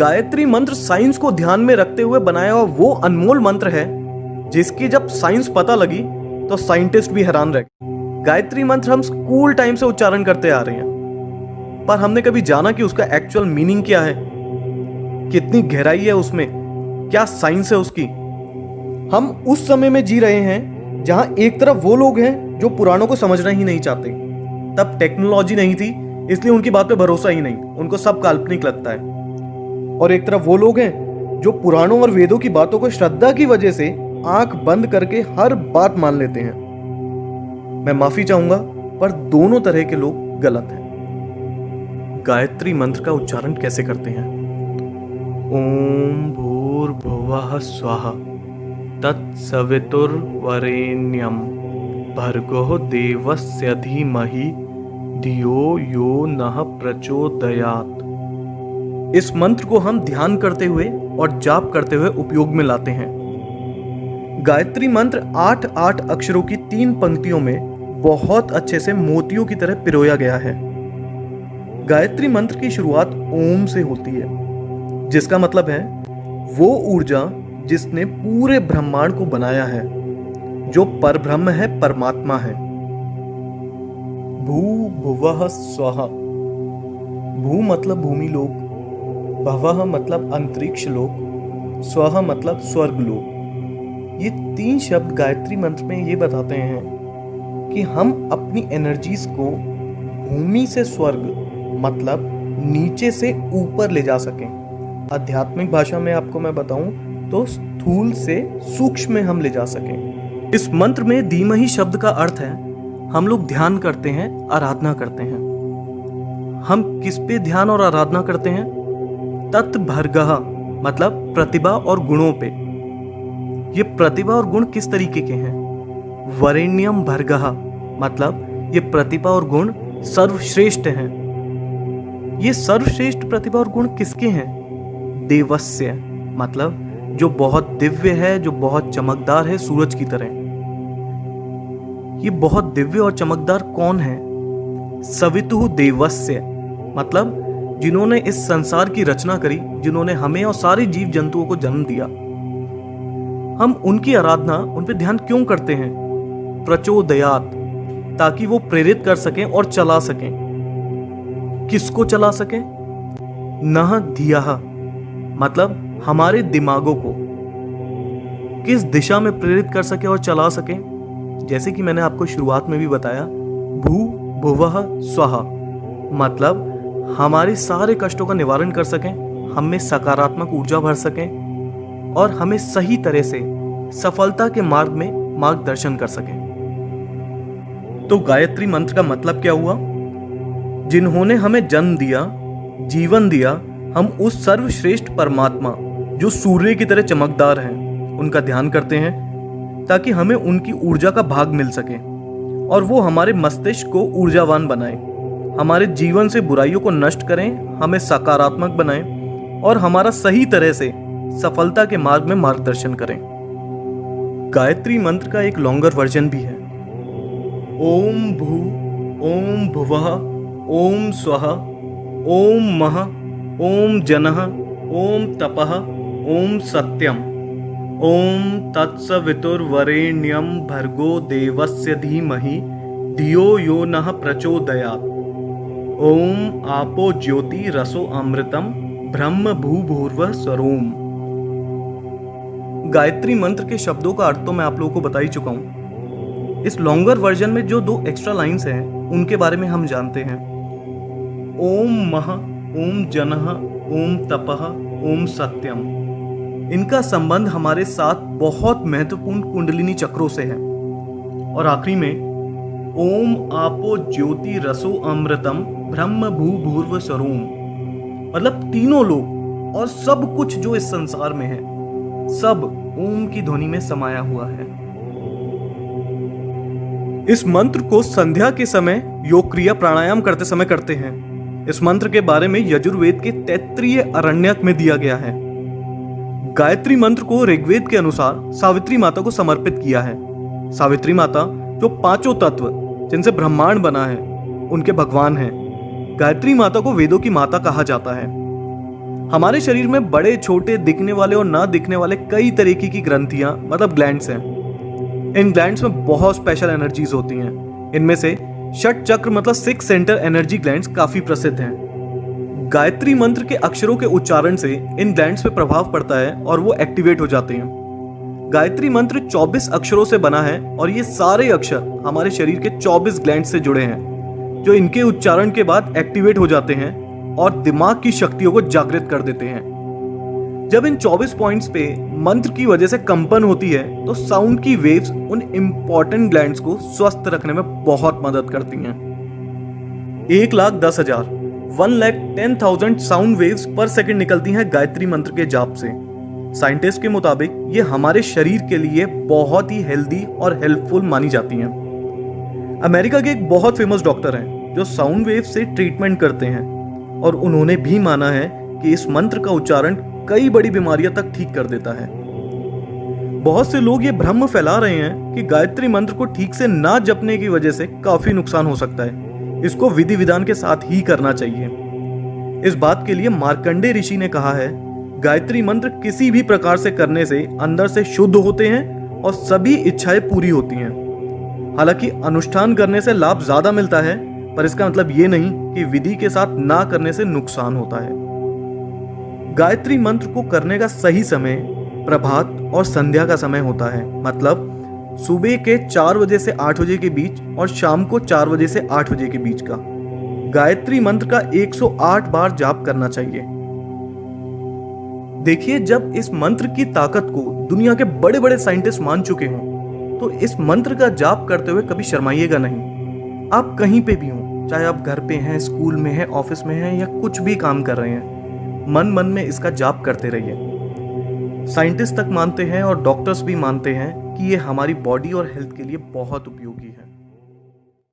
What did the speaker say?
गायत्री मंत्र साइंस को ध्यान में रखते हुए बनाया हुआ वो अनमोल मंत्र है जिसकी जब साइंस पता लगी तो साइंटिस्ट भी हैरान रह गए। गायत्री मंत्र हम स्कूल टाइम से उच्चारण करते आ रहे हैं, पर हमने कभी जाना कि उसका एक्चुअल मीनिंग क्या है, कितनी गहराई है उसमें, क्या साइंस है उसकी। हम उस समय में जी रहे हैं जहां एक तरफ वो लोग हैं जो पुराणों को समझना ही नहीं चाहते। तब टेक्नोलॉजी नहीं थी, इसलिए उनकी बात पे भरोसा ही नहीं, उनको सब काल्पनिक लगता है। और एक तरफ वो लोग हैं जो पुराणों और वेदों की बातों को श्रद्धा की वजह से आंख बंद करके हर बात मान लेते हैं। मैं माफी चाहूंगा, पर दोनों तरह के लोग गलत हैं। गायत्री मंत्र का उच्चारण कैसे करते हैं? ओम भूर्भुवः स्वः तत्सवितुर्वरेण्यं भर्गो देवस्य धीमहि धियो यो नः प्रचोदयात्। इस मंत्र को हम ध्यान करते हुए और जाप करते हुए उपयोग में लाते हैं। गायत्री मंत्र 8 अक्षरों की 3 पंक्तियों में बहुत अच्छे से मोतियों की तरह पिरोया गया है। गायत्री मंत्र की शुरुआत ओम से होती है, जिसका मतलब है वो ऊर्जा जिसने पूरे ब्रह्मांड को बनाया है, जो परब्रह्म है, परमात्मा है। भू भुवः स्वः। भू मतलब भूमि लोक, भवः मतलब अंतरिक्ष लोक, स्वः मतलब स्वर्ग लोक। ये 3 शब्द गायत्री मंत्र में ये बताते हैं कि हम अपनी एनर्जीज को भूमि से स्वर्ग मतलब नीचे से ऊपर ले जा सकें। आध्यात्मिक भाषा में आपको मैं बताऊं तो स्थूल से सूक्ष्म में हम ले जा सकें। इस मंत्र में धीमहि शब्द का अर्थ है हम लोग ध्यान करते हैं, आराधना करते हैं। हम किस पे ध्यान और आराधना करते हैं? तत्भर्गः मतलब प्रतिभा और गुणों पे। ये प्रतिभा और गुण किस तरीके के हैं? वरेण्यम भर्गः मतलब ये प्रतिभा और गुण सर्वश्रेष्ठ हैं। ये सर्वश्रेष्ठ प्रतिभा और गुण किसके हैं? देवस्य मतलब जो बहुत दिव्य है, जो बहुत चमकदार है, सूरज की तरह। ये बहुत दिव्य और चमकदार कौन है? सवितुः देवस्य मतलब जिन्होंने इस संसार की रचना करी, जिन्होंने हमें और सारे जीव जंतुओं को जन्म दिया। हम उनकी आराधना, उन पे ध्यान क्यों करते हैं? प्रचोदयात् ताकि वो प्रेरित कर सकें और चला सकें। किसको चला सकें? नः धियः मतलब हमारे दिमागों को किस दिशा में प्रेरित कर सके और चला सके। जैसे कि मैंने आपको शुरुआत में भी बताया, भू भुवः स्वः मतलब हमारे सारे कष्टों का निवारण कर सकें, हम में सकारात्मक ऊर्जा भर सकें और हमें सही तरह से सफलता के मार्ग में मार्गदर्शन कर सकें। तो गायत्री मंत्र का मतलब क्या हुआ? जिन्होंने हमें जन्म दिया, जीवन दिया, हम उस सर्वश्रेष्ठ परमात्मा जो सूर्य की तरह चमकदार हैं, उनका ध्यान करते हैं ताकि हमें उनकी ऊर्जा का भाग मिल सके और वो हमारे मस्तिष्क को ऊर्जावान बनाए, हमारे जीवन से बुराइयों को नष्ट करें, हमें सकारात्मक बनाएं और हमारा सही तरह से सफलता के मार्ग में मार्गदर्शन करें। गायत्री मंत्र का एक लॉन्गर वर्जन भी है। ओम भू ओम भुवः ओम स्वः ओम मः ओम जनः ओम तपः ओम सत्यम ओम तत्सवितुर्वरेण्यं भर्गो देवस्य धीमहि धियो यो नः प्रचोदयात्। ओम आपो ज्योति रसो अमृतम ब्रह्म भूभुर्वः स्वरोम। गायत्री मंत्र के शब्दों का अर्थ तो मैं आप लोगों को बता ही चुका हूं। इस लॉन्गर वर्जन में जो 2 एक्स्ट्रा लाइंस हैं उनके बारे में हम जानते हैं। ओम मः ओम जनः ओम तपः ओम सत्यम। इनका संबंध हमारे साथ बहुत महत्वपूर्ण कुंडलिनी चक्रों से है। और आखिरी में ओम आपो ज्योति रसो अमृतम ब्रह्म भूभुर्व स्वरोम मतलब तीनों लोग और सब कुछ जो इस संसार में है, सब ओम की ध्वनि में समाया हुआ है। इस मंत्र को संध्या के समय योग क्रिया प्राणायाम करते समय करते हैं। इस मंत्र के बारे में यजुर्वेद के तैत्तिरीय आरण्यक में दिया गया है। गायत्री मंत्र को ऋग्वेद के अनुसार सावित्री माता को समर्पित किया है। सावित्री माता जो 5 तत्व जिनसे ब्रह्मांड बना है उनके भगवान हैं। गायत्री माता को वेदों की माता कहा जाता है। हमारे शरीर में बड़े छोटे दिखने वाले और ना दिखने वाले कई तरीके की ग्रंथियां मतलब ग्लैंड्स हैं। इन ग्लैंड्स में बहुत स्पेशल एनर्जीज होती हैं। इनमें से षट चक्र मतलब 6 सेंटर एनर्जी ग्लैंड्स काफी प्रसिद्ध हैं। गायत्री मंत्र के अक्षरों के उच्चारण से इन ग्लैंड्स पे प्रभाव पड़ता है और वो एक्टिवेट हो जाते हैं। गायत्री मंत्र 24 अक्षरों से बना है और ये सारे अक्षर हमारे शरीर के 24 ग्लैंड से जुड़े हैं, जो इनके उच्चारण के बाद एक्टिवेट हो जाते हैं और दिमाग की शक्तियों को जागृत कर देते हैं। जब इन 24 पॉइंट्स पे मंत्र की वजह से कंपन होती है तो साउंड की वेव्स उन इंपॉर्टेंट ग्लैंड्स को स्वस्थ रखने में बहुत मदद करती हैं। 1,10,000 1,10,000 साउंड वेव्स पर सेकंड निकलती हैं गायत्री मंत्र के जाप से। साइंटिस्ट के मुताबिक ये हमारे शरीर के लिए बहुत ही हेल्दी और हेल्पफुल मानी जाती हैं। अमेरिका के एक बहुत फेमस डॉक्टर हैं जो साउंड वेव से ट्रीटमेंट करते हैं और उन्होंने भी माना है कि इस मंत्र का उच्चारण कई बड़ी बीमारियां तक ठीक कर देता है। बहुत से लोग ये भ्रम फैला रहे हैं कि गायत्री मंत्र को ठीक से ना जपने की वजह से काफी नुकसान हो सकता है। इसको विधि विधान के साथ ही करना चाहिए। इस बात के लिए मार्कंडे ऋषि ने कहा है, गायत्री मंत्र किसी भी प्रकार से करने से अंदर से शुद्ध होते हैं और सभी इच्छाएं पूरी होती हैं। हालांकि अनुष्ठान करने से लाभ ज्यादा मिलता है, पर इसका मतलब ये नहीं कि विधि के साथ ना करने से नुकसान होता है। गायत्री मंत्र को करने का सही समय प्रभात और संध्या का समय होता है, मतलब सुबह के 4 बजे से 8 बजे के बीच और शाम को 4 बजे से 8 बजे के बीच का। गायत्री मंत्र का 108 बार जाप करना चाहिए। देखिए, जब इस मंत्र की ताकत को दुनिया के बड़े बड़े साइंटिस्ट मान चुके हों तो इस मंत्र का जाप करते हुए कभी शर्माइएगा नहीं। आप कहीं पे भी हों, चाहे आप घर पे हैं, स्कूल में हैं, ऑफिस में हैं या कुछ भी काम कर रहे हैं, मन मन में इसका जाप करते रहिए। साइंटिस्ट तक मानते हैं और डॉक्टर्स भी मानते हैं कि ये हमारी बॉडी और हेल्थ के लिए बहुत उपयोगी है।